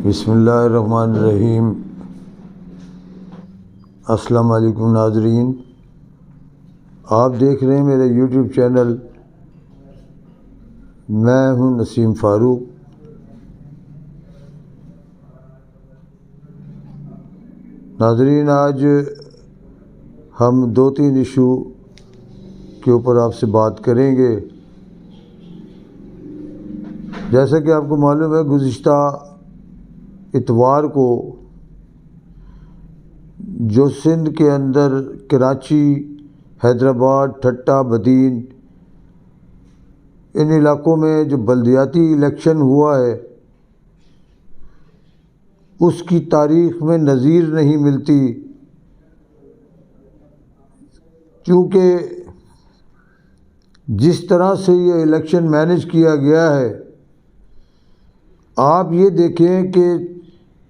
بسم اللہ الرحمن الرحیم۔ السلام علیکم ناظرین، آپ دیکھ رہے ہیں میرے یوٹیوب چینل۔ میں ہوں نسیم فاروق۔ ناظرین، آج ہم 2-3 ایشو کے اوپر آپ سے بات کریں گے۔ جیسا کہ آپ کو معلوم ہے، گزشتہ اتوار کو جو سندھ کے اندر کراچی، حیدرآباد، ٹھٹہ، بدین، ان علاقوں میں جو بلدیاتی الیکشن ہوا ہے، اس کی تاریخ میں نظیر نہیں ملتی، کیونکہ جس طرح سے یہ الیکشن مینیج کیا گیا ہے، آپ یہ دیکھیں کہ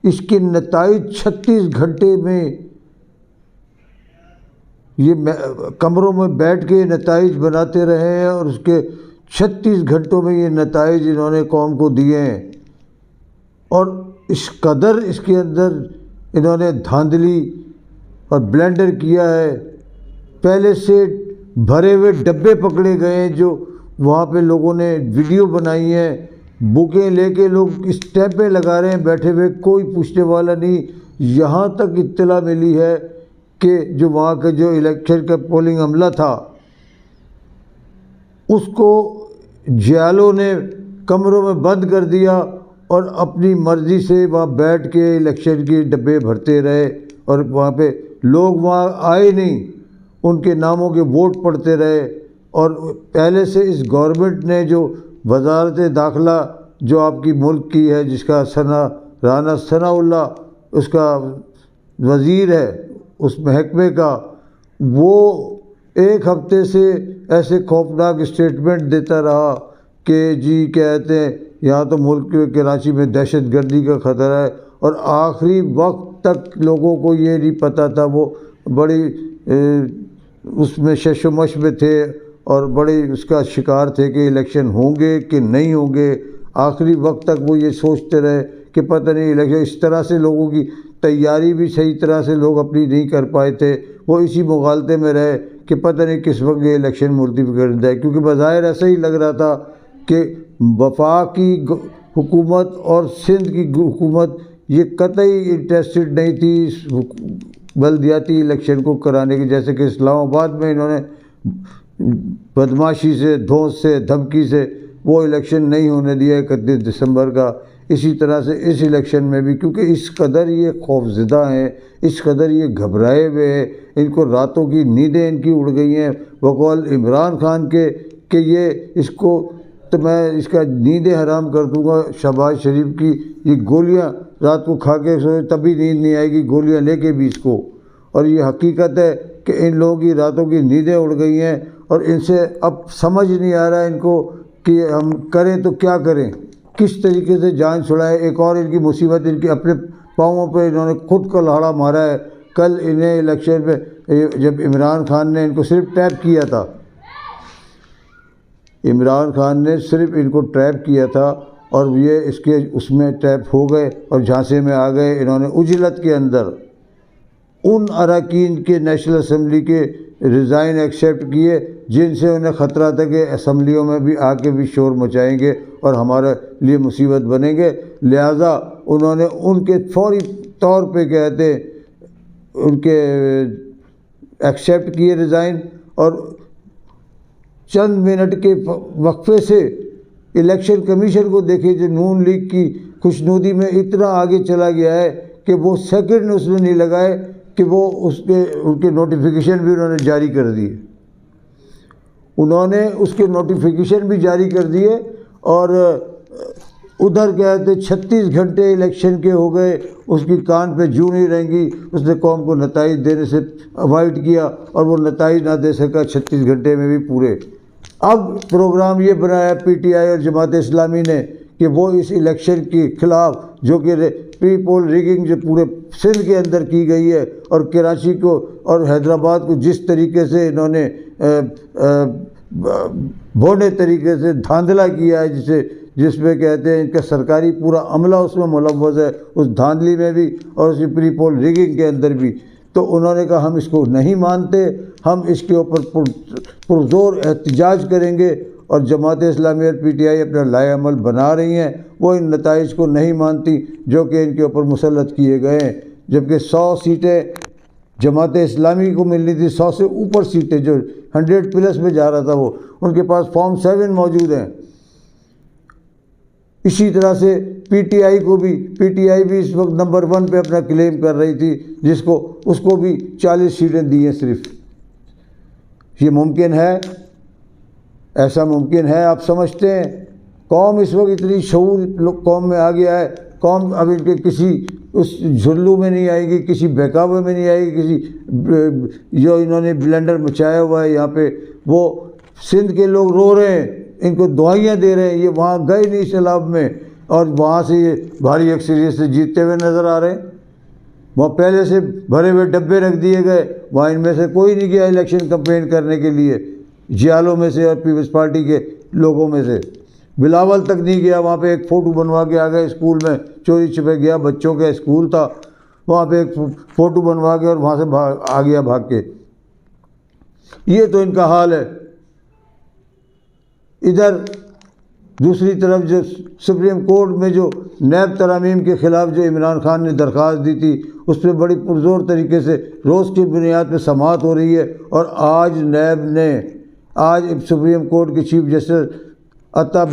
اس کے نتائج 36 گھنٹے میں، یہ کمروں میں بیٹھ کے نتائج بناتے رہے ہیں، اور اس کے 36 گھنٹوں میں یہ نتائج انہوں نے قوم کو دیے ہیں۔ اور اس قدر اس کے اندر انہوں نے دھاندلی اور بلنڈر کیا ہے۔ پہلے سے بھرے ہوئے ڈبے پکڑے گئے ہیں، جو وہاں پہ لوگوں نے ویڈیو بنائی ہیں، بکیں لے کے لوگ اسٹیمپیں لگا رہے ہیں بیٹھے ہوئے، کوئی پوچھنے والا نہیں۔ یہاں تک اطلاع ملی ہے کہ جو وہاں کا جو الیکشن کا پولنگ عملہ تھا، اس کو جیالوں نے کمروں میں بند کر دیا اور اپنی مرضی سے وہاں بیٹھ کے الیکشن کے ڈبے بھرتے رہے، اور وہاں پہ لوگ وہاں آئے نہیں، ان کے ناموں کے ووٹ پڑتے رہے۔ اور پہلے سے اس گورنمنٹ نے جو وزارت داخلہ جو آپ کی ملک کی ہے، جس کا رانا ثناء اللہ اس کا وزیر ہے، اس محکمے کا، وہ ایک ہفتے سے ایسے خوفناک اسٹیٹمنٹ دیتا رہا کہ جی کہتے ہیں یہاں تو ملک کے کراچی میں دہشت گردی کا خطرہ ہے، اور آخری وقت تک لوگوں کو یہ نہیں پتہ تھا۔ وہ بڑی اس میں ششمش میں تھے، اور بڑے اس کا شکار تھے کہ الیکشن ہوں گے کہ نہیں ہوں گے۔ آخری وقت تک وہ یہ سوچتے رہے کہ پتہ نہیں الیکشن، اس طرح سے لوگوں کی تیاری بھی صحیح طرح سے لوگ اپنی نہیں کر پائے تھے۔ وہ اسی مغالطے میں رہے کہ پتہ نہیں کس وقت یہ الیکشن ملتوی کر دیا ہے، کیونکہ بظاہر ایسا ہی لگ رہا تھا کہ وفاقی حکومت اور سندھ کی حکومت یہ قطعی انٹرسٹڈ نہیں تھی اس بلدیاتی الیکشن کو کرانے کی۔ جیسے کہ اسلام آباد میں انہوں نے بدماشی سے، دھوس سے، دھمکی سے وہ الیکشن نہیں ہونے دیا 31 دسمبر کا۔ اسی طرح سے اس الیکشن میں بھی، کیونکہ اس قدر یہ خوفزدہ ہیں، اس قدر یہ گھبرائے ہوئے ہیں، ان کو راتوں کی نیندیں ان کی اڑ گئی ہیں، بقول عمران خان کے کہ یہ اس کو تو میں اس کا نیندیں حرام کر دوں گا۔ شہباز شریف کی یہ گولیاں رات کو کھا کے سوئے تبھی نیند نہیں آئے گی، گولیاں لے کے بھی اس کو۔ اور یہ حقیقت ہے کہ ان لوگوں کی راتوں کی نیندیں اڑ گئی ہیں، اور ان سے اب سمجھ نہیں آ رہا ہے ان کو کہ ہم کریں تو کیا کریں، کس طریقے سے جان چھڑائیں۔ ایک اور ان کی مصیبت، ان کے اپنے پاؤں پہ انہوں نے خود کا لاڑا مارا ہے۔ کل انہیں الیکشن میں جب عمران خان نے ان کو صرف ٹیپ کیا تھا، عمران خان نے صرف ان کو ٹریپ کیا تھا، اور یہ اس میں ٹیپ ہو گئے اور جھانسے میں آ گئے۔ انہوں نے عجلت کے اندر ان اراکین کے نیشنل اسمبلی کے ریزائن ایکسیپٹ کیے جن سے انہیں خطرہ تھا کہ اسمبلیوں میں بھی آ کے بھی شور مچائیں گے اور ہمارے لیے مصیبت بنیں گے۔ لہٰذا انہوں نے ان کے فوری طور پہ کہتے ان کے ایکسیپٹ کیے ریزائن، اور چند منٹ کے وقفے سے الیکشن کمیشن کو دیکھے جو نون لیگ کی خوشنودی میں اتنا آگے چلا گیا ہے کہ وہ سیکنڈ اس میں نہیں لگائے کہ وہ ان کے نوٹیفیکیشن بھی انہوں نے جاری کر دیے۔ انہوں نے اس کے نوٹیفیکیشن بھی جاری کر دیے، اور ادھر کہتے 36 گھنٹے الیکشن کے ہو گئے، اس کی کان پہ جوں نہیں رہیں گی۔ اس نے قوم کو نتائج دینے سے اوائڈ کیا، اور وہ نتائج نہ دے سکا 36 گھنٹے میں بھی پورے۔ اب پروگرام یہ بنایا پی ٹی آئی اور جماعت اسلامی نے کہ وہ اس الیکشن کے خلاف، جو کہ پری پول ریگنگ جو پورے سندھ کے اندر کی گئی ہے، اور کراچی کو اور حیدرآباد کو جس طریقے سے انہوں نے بوڑھے طریقے سے دھاندلا کیا ہے، جس میں کہتے ہیں ان کا سرکاری پورا عملہ اس میں ملوث ہے، اس دھاندلی میں بھی اور اس پری پول ریگنگ کے اندر بھی۔ تو انہوں نے کہا ہم اس کو نہیں مانتے، ہم اس کے اوپر پرزور احتجاج کریں گے، اور جماعت اسلامی اور پی ٹی آئی اپنا لائحہ عمل بنا رہی ہیں، وہ ان نتائج کو نہیں مانتی جو کہ ان کے اوپر مسلط کیے گئے ہیں، جبکہ 100 سیٹیں جماعت اسلامی کو ملنی تھی، 100 سے اوپر سیٹیں جو 100+ میں جا رہا تھا، وہ ان کے پاس فارم 7 موجود ہیں۔ اسی طرح سے پی ٹی آئی بھی اس وقت نمبر 1 پہ اپنا کلیم کر رہی تھی، اس کو بھی 40 سیٹیں دی ہیں صرف۔ یہ ممکن ہے؟ ایسا ممکن ہے؟ آپ سمجھتے ہیں قوم اس وقت اتنی شعور قوم میں آ گیا ہے، قوم اب ان کے کسی اس جھلو میں نہیں آئے گی، کسی بہکاوے میں نہیں آئے گی، کسی جو انہوں نے بلنڈر مچایا ہوا ہے یہاں پہ، وہ سندھ کے لوگ رو رہے ہیں، ان کو دعائیاں دے رہے ہیں، یہ وہاں گئے نہیں سیلاب میں، اور وہاں سے یہ بھاری اکثریت سے جیتتے ہوئے نظر آ رہے ہیں۔ وہاں پہلے سے بھرے ہوئے ڈبے رکھ دیے گئے، وہاں ان میں سے کوئی نہیں گیا الیکشن کمپین کرنے کے لیے، جیالوں میں سے اور پیپلز پارٹی کے لوگوں میں سے۔ بلاول تک نہیں گیا، وہاں پہ ایک فوٹو بنوا کے آ گئے، اسکول میں چوری چھپے گیا، بچوں کا اسکول تھا، وہاں پہ ایک فوٹو بنوا کے اور وہاں سے آ گیا بھاگ کے۔ یہ تو ان کا حال ہے۔ ادھر دوسری طرف جو سپریم کورٹ میں جو نیب ترامیم کے خلاف جو عمران خان نے درخواست دی تھی، اس پہ بڑی پرزور طریقے سے روز کی بنیاد پہ سماعت ہو رہی ہے، اور آج نیب نے سپریم کورٹ کے چیف جسٹس عمر عطا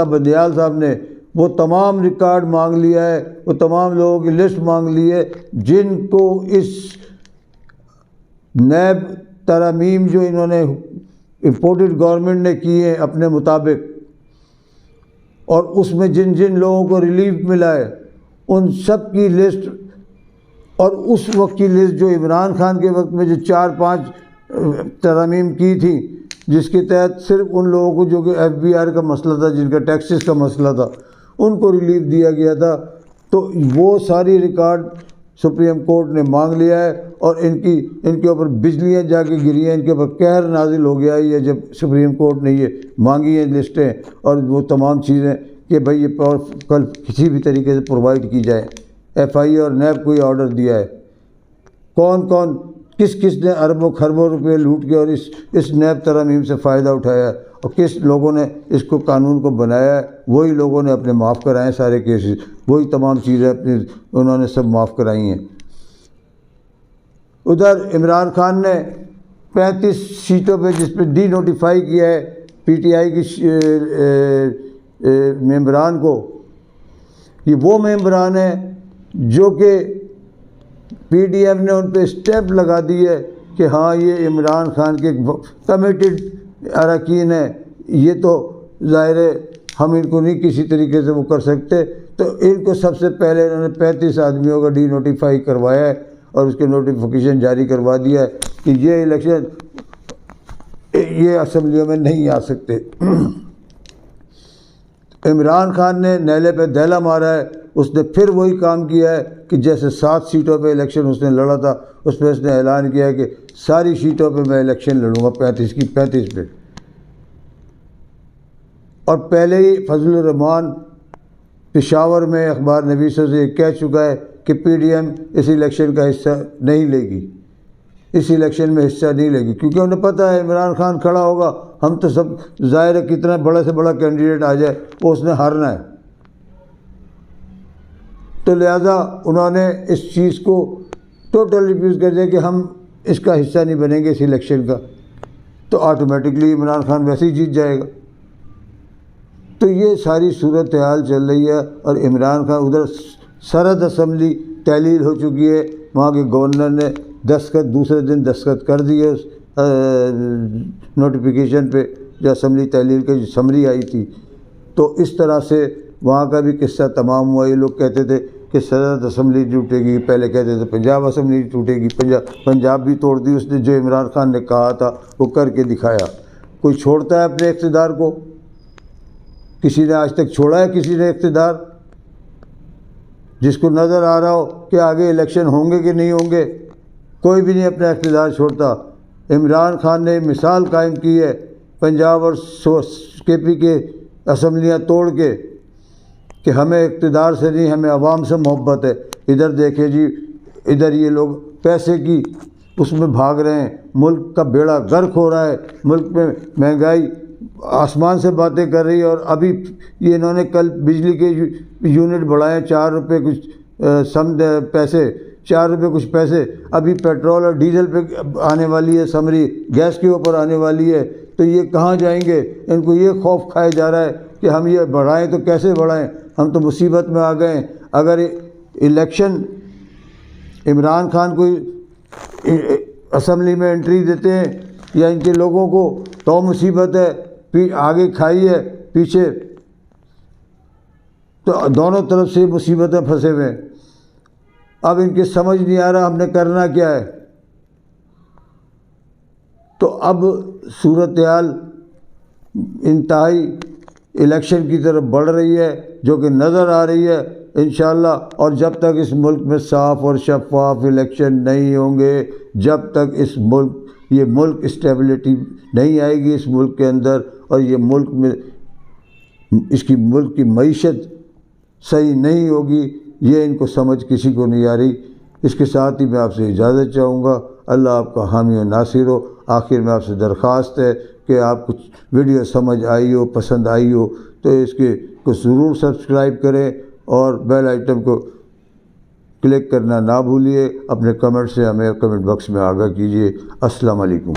بندیال صاحب نے وہ تمام ریکارڈ مانگ لیا ہے، وہ تمام لوگوں کی لسٹ مانگ لی ہے جن کو اس نیب ترامیم جو انہوں نے امپورٹڈ گورنمنٹ نے کی ہے اپنے مطابق، اور اس میں جن جن لوگوں کو ریلیف ملا ہے ان سب کی لسٹ، اور اس وقت کی لسٹ جو عمران خان کے وقت میں جو 4-5 ترامیم کی تھی، جس کے تحت صرف ان لوگوں کو جو کہ FBR کا مسئلہ تھا، جن کا ٹیکسز کا مسئلہ تھا، ان کو ریلیف دیا گیا تھا۔ تو وہ ساری ریکارڈ سپریم کورٹ نے مانگ لیا ہے، اور ان کے اوپر بجلیاں جا کے گری ہیں، ان کے اوپر قہر نازل ہو گیا ہے یہ جب سپریم کورٹ نے یہ مانگی ہیں لسٹیں اور وہ تمام چیزیں کہ بھائی یہ پاور کل کسی بھی طریقے سے پرووائڈ کی جائے۔ FI اور نیب کو یہ آرڈر دیا ہے۔ کون کس نے اربوں خربوں روپے لوٹ کے اور اس نیب ترامیم سے فائدہ اٹھایا ہے، اور کس لوگوں نے اس کو قانون کو بنایا ہے، وہی لوگوں نے اپنے معاف کرائے ہیں سارے کیسز، وہی تمام چیزیں انہوں نے سب معاف کرائی ہیں۔ ادھر عمران خان نے 35 سیٹوں پہ جس پہ ڈی نوٹیفائی کیا ہے PTI کی ممبران کو، یہ وہ ممبران ہیں جو کہ PDF نے ان پہ اسٹیمپ لگا دی ہے کہ ہاں یہ عمران خان کے کمیٹڈ اراکین ہیں، یہ تو ظاہر ہے ہم ان کو نہیں کسی طریقے سے وہ کر سکتے۔ تو ان کو سب سے پہلے انہوں نے 35 آدمیوں کا ڈی نوٹیفائی کروایا ہے، اور اس کے نوٹیفیکیشن جاری کروا دیا ہے کہ یہ الیکشن یہ اسمبلیوں میں نہیں آ سکتے۔ عمران خان نے نیلے پہ دہلا مارا ہے، اس نے پھر وہی کام کیا ہے کہ جیسے 7 سیٹوں پہ الیکشن اس نے لڑا تھا، اس پہ اس نے اعلان کیا ہے کہ ساری سیٹوں پہ میں الیکشن لڑوں گا 35 کی 35 پہ۔ اور پہلے ہی فضل الرحمان پشاور میں اخبار نویسوں سے یہ کہہ چکا ہے کہ PDM اس الیکشن کا حصہ نہیں لے گی، اس الیکشن میں حصہ نہیں لے گی، کیونکہ انہیں پتہ ہے عمران خان کھڑا ہوگا، ہم تو سب ظاہر ہے کتنا بڑا سے بڑا کینڈیڈیٹ آ جائے وہ اس نے ہارنا ہے۔ تو لہذا انہوں نے اس چیز کو ٹوٹل ریفیوز کر دیا کہ ہم اس کا حصہ نہیں بنیں گے اس الیکشن کا، تو آٹومیٹکلی عمران خان ویسے ہی جیت جائے گا۔ تو یہ ساری صورتحال چل رہی ہے، اور عمران خان ادھر سرحد اسمبلی تحلیل ہو چکی ہے، وہاں کے گورنر نے دوسرے دن دستخط کر دیے اس نوٹیفیکیشن پہ جو اسمبلی تحلیل کی جو سمری آئی تھی۔ تو اس طرح سے وہاں کا بھی قصہ تمام ہوا۔ یہ لوگ کہتے تھے کہ سرحد اسمبلی ٹوٹے گی، پہلے کہتے تھے پنجاب اسمبلی ٹوٹے گی، پنجاب بھی توڑ دی اس نے، جو عمران خان نے کہا تھا وہ کر کے دکھایا۔ کوئی چھوڑتا ہے اپنے اقتدار کو؟ کسی نے آج تک چھوڑا ہے کسی نے اقتدار؟ جس کو نظر آ رہا ہو کہ آگے الیکشن ہوں گے کہ نہیں ہوں گے، کوئی بھی نہیں اپنا اقتدار چھوڑتا۔ عمران خان نے مثال قائم کی ہے، پنجاب اور KP کے اسمبلیاں توڑ کے کہ ہمیں اقتدار سے نہیں، ہمیں عوام سے محبت ہے۔ ادھر دیکھیں جی، ادھر یہ لوگ پیسے کی اس میں بھاگ رہے ہیں، ملک کا بیڑا غرق ہو رہا ہے، ملک میں مہنگائی آسمان سے باتیں کر رہی ہے۔ اور ابھی یہ انہوں نے کل بجلی کے یونٹ بڑھائے 4 روپے کچھ پیسے، 4 روپے کچھ پیسے۔ ابھی پیٹرول اور ڈیزل پہ آنے والی ہے سمری، گیس کے اوپر آنے والی ہے۔ تو یہ کہاں جائیں گے؟ ان کو یہ خوف کھایا جا رہا ہے کہ ہم یہ بڑھائیں تو کیسے بڑھائیں، ہم تو مصیبت میں آ گئے ہیں۔ اگر الیکشن عمران خان کو اسمبلی میں انٹری دیتے ہیں یا ان کے لوگوں کو تو مصیبت ہے، آگے کھائی ہے پیچھے، تو دونوں طرف سے مصیبتیں پھنسے ہوئے ہیں۔ اب ان کے سمجھ نہیں آ رہا ہم نے کرنا کیا ہے۔ تو اب صورتحال انتہائی الیکشن کی طرف بڑھ رہی ہے، جو کہ نظر آ رہی ہے انشاءاللہ۔ اور جب تک اس ملک میں صاف اور شفاف الیکشن نہیں ہوں گے، جب تک یہ ملک اسٹیبلٹی نہیں آئے گی اس ملک کے اندر، اور یہ ملک میں ملک کی معیشت صحیح نہیں ہوگی، یہ ان کو سمجھ کسی کو نہیں آ رہی۔ اس کے ساتھ ہی میں آپ سے اجازت چاہوں گا۔ اللہ آپ کا حامی و ناصر ہو۔ آخر میں آپ سے درخواست ہے کہ آپ کچھ ویڈیو سمجھ آئی ہو، پسند آئی ہو تو اس کو ضرور سبسکرائب کریں اور بیل آئٹم کو کلک کرنا نہ بھولیے۔ اپنے کمنٹ سے ہمیں کمنٹ باکس میں آگاہ کیجیے۔ السلام علیکم۔